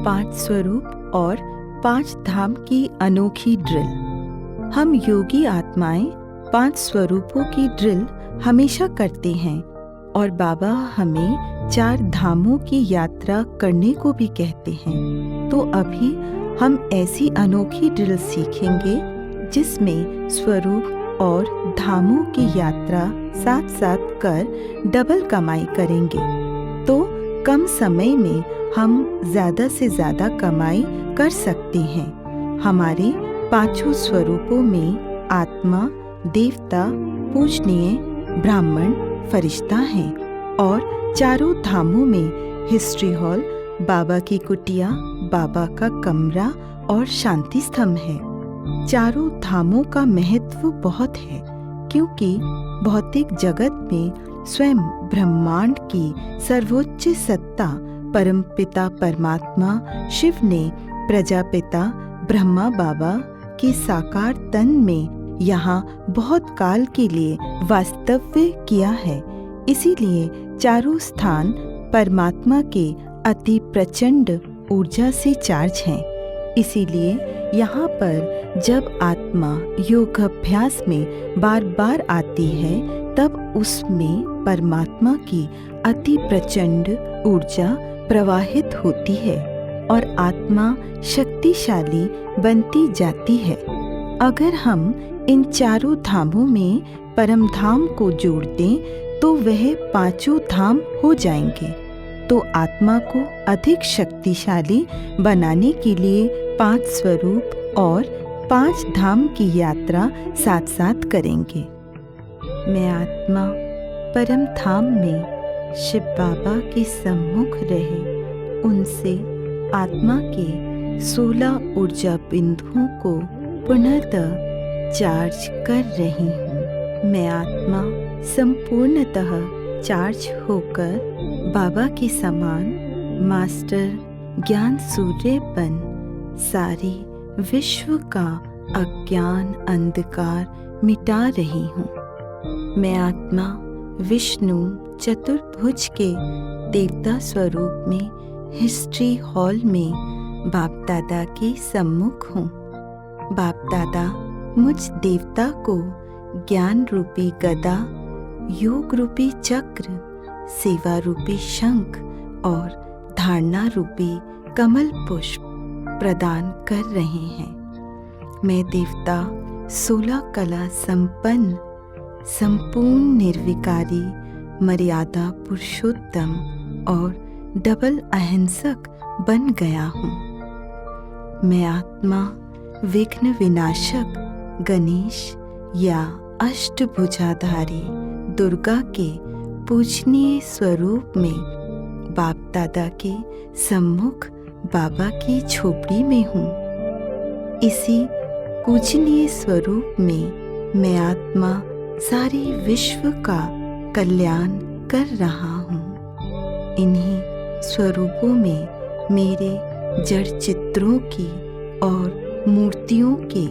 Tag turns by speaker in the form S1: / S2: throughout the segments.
S1: 5 स्वरूप और 5 धाम की अनोखी ड्रिल। हम योगी आत्माएं 5 स्वरूपों की ड्रिल हमेशा करते हैं और बाबा हमें 4 धामों की यात्रा करने को भी कहते हैं। तो अभी हम ऐसी अनोखी ड्रिल सीखेंगे जिसमें स्वरूप और धामों की यात्रा साथ साथ कर डबल कमाई करेंगे। तो कम समय में हम ज़्यादा से ज़्यादा कमाई कर सकते हैं। हमारे 5 स्वरूपों में आत्मा, देवता, पूजनीय, ब्राह्मण, फरिश्ता हैं और 4 धामों में हिस्ट्री हॉल, बाबा की कुटिया, बाबा का कमरा और शांति स्तंभ है। 4 धामों का महत्व बहुत है क्योंकि भौतिक जगत में स्वयं ब्रह्मांड की सर्वोच्च सत्ता परमपिता परमात्मा शिव ने प्रजापिता ब्रह्मा बाबा के साकार तन में यहाँ बहुत काल के लिए वास्तव्य किया है। इसीलिए 4 स्थान परमात्मा के अति प्रचंड ऊर्जा से चार्ज हैं। इसीलिए यहाँ पर जब आत्मा योग अभ्यास में बार बार आती है तब उसमें परमात्मा की अति प्रचंड ऊर्जा प्रवाहित होती है और आत्मा शक्तिशाली बनती जाती है। अगर हम इन 4 धामों में परम धाम को जोड़ दें तो वह 5 धाम हो जाएंगे। तो आत्मा को अधिक शक्तिशाली बनाने के लिए 5 स्वरूप और 5 धाम की यात्रा साथ साथ करेंगे। मैं आत्मा परम धाम में शिव बाबा के सम्मुख रहे उनसे आत्मा के 16 ऊर्जा बिंदुओं को पुनः चार्ज कर रही हूँ। मैं आत्मा संपूर्णतः चार्ज होकर बाबा के समान मास्टर ज्ञान सूर्य बन सारी विश्व का अज्ञान अंधकार मिटा रही हूँ। मैं आत्मा विष्णु चतुर्भुज के देवता स्वरूप में हिस्ट्री हॉल में बाप दादा के सम्मुख हूँ। बाप दादा मुझ देवता को ज्ञान रूपी गदा, योग रूपी चक्र, सेवा रूपी शंख और धारणा रूपी कमल पुष्प प्रदान कर रहे हैं। मैं देवता 16 कला संपन्न संपूर्ण निर्विकारी मर्यादा पुरुषोत्तम और डबल अहिंसक बन गया हूँ। मैं आत्मा विघ्न विनाशक गणेश या अष्टभुजाधारी दुर्गा के पूजनीय स्वरूप में बाप दादा के सम्मुख बाबा की झोपड़ी में हूँ। इसी पूजनीय स्वरूप में मैं आत्मा सारी विश्व का कल्याण कर रहा हूँ। इन्हीं स्वरूपों में मेरे जड़ चित्रों की और मूर्तियों के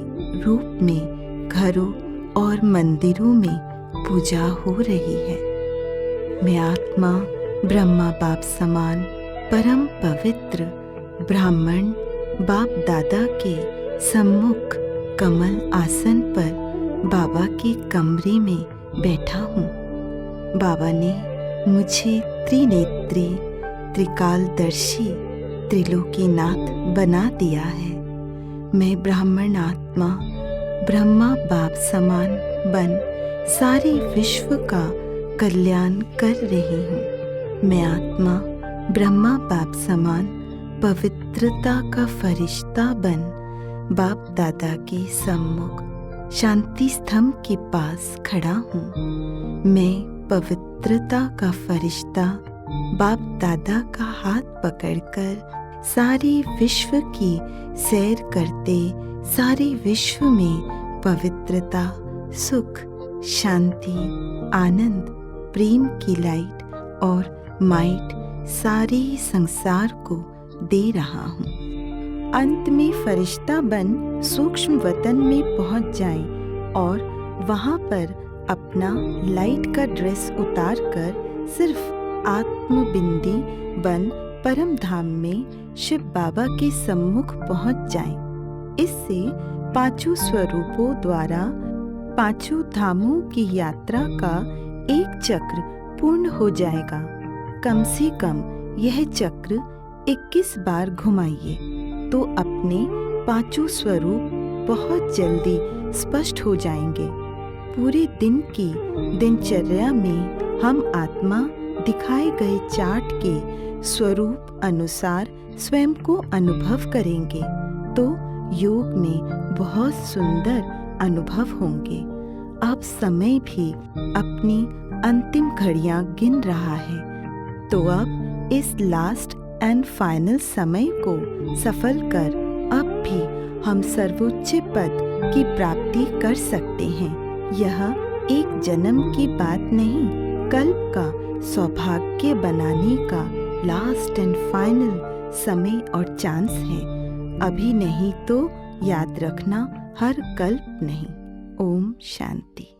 S1: रूप में घरों और मंदिरों में पूजा हो रही है। मैं आत्मा ब्रह्मा बाप समान परम पवित्र ब्राह्मण बाप दादा के सम्मुख कमल आसन पर बाबा के कमरे में बैठा हूँ। बाबा ने मुझे त्रिनेत्री, त्रिकालदर्शी, त्रिलोकीनाथ बना दिया है। मैं ब्राह्मण आत्मा ब्रह्मा बाप समान बन सारे विश्व का कल्याण कर रही हूँ। मैं आत्मा ब्रह्मा बाप समान पवित्रता का फरिश्ता बन बाप दादा के सम्मुख शांति स्तंभ के पास खड़ा हूँ। मैं पवित्रता का फरिश्ता बाप दादा का हाथ पकड़कर सारे विश्व की सैर करते सारे विश्व में पवित्रता, सुख, शांति, आनंद, प्रेम की लाइट और माइट सारे संसार को दे रहा हूँ। अंत में फरिश्ता बन सूक्ष्म वतन में पहुँच जाएं और वहाँ पर अपना लाइट का ड्रेस उतार कर सिर्फ आत्मबिंदी बन परम धाम में शिव बाबा के सम्मुख पहुंच जाएं। इससे पांचों स्वरूपों द्वारा पांचों धामों की यात्रा का एक चक्र पूर्ण हो जाएगा। कम से कम यह चक्र 21 बार घुमाइए तो अपने पांचों स्वरूप बहुत जल्दी स्पष्ट हो जाएंगे। पूरे दिन की दिनचर्या में हम आत्मा दिखाए गए चार्ट के स्वरूप अनुसार स्वयं को अनुभव करेंगे तो योग में बहुत सुंदर अनुभव होंगे। अब समय भी अपनी अंतिम घड़ियां गिन रहा है, तो अब इस लास्ट एंड फाइनल समय को सफल कर अब भी हम सर्वोच्च पद की प्राप्ति कर सकते हैं। यह एक जन्म की बात नहीं, कल्प का सौभाग्य बनाने का लास्ट एंड फाइनल समय और चांस है। अभी नहीं तो याद रखना हर कल्प नहीं। ओम शांति।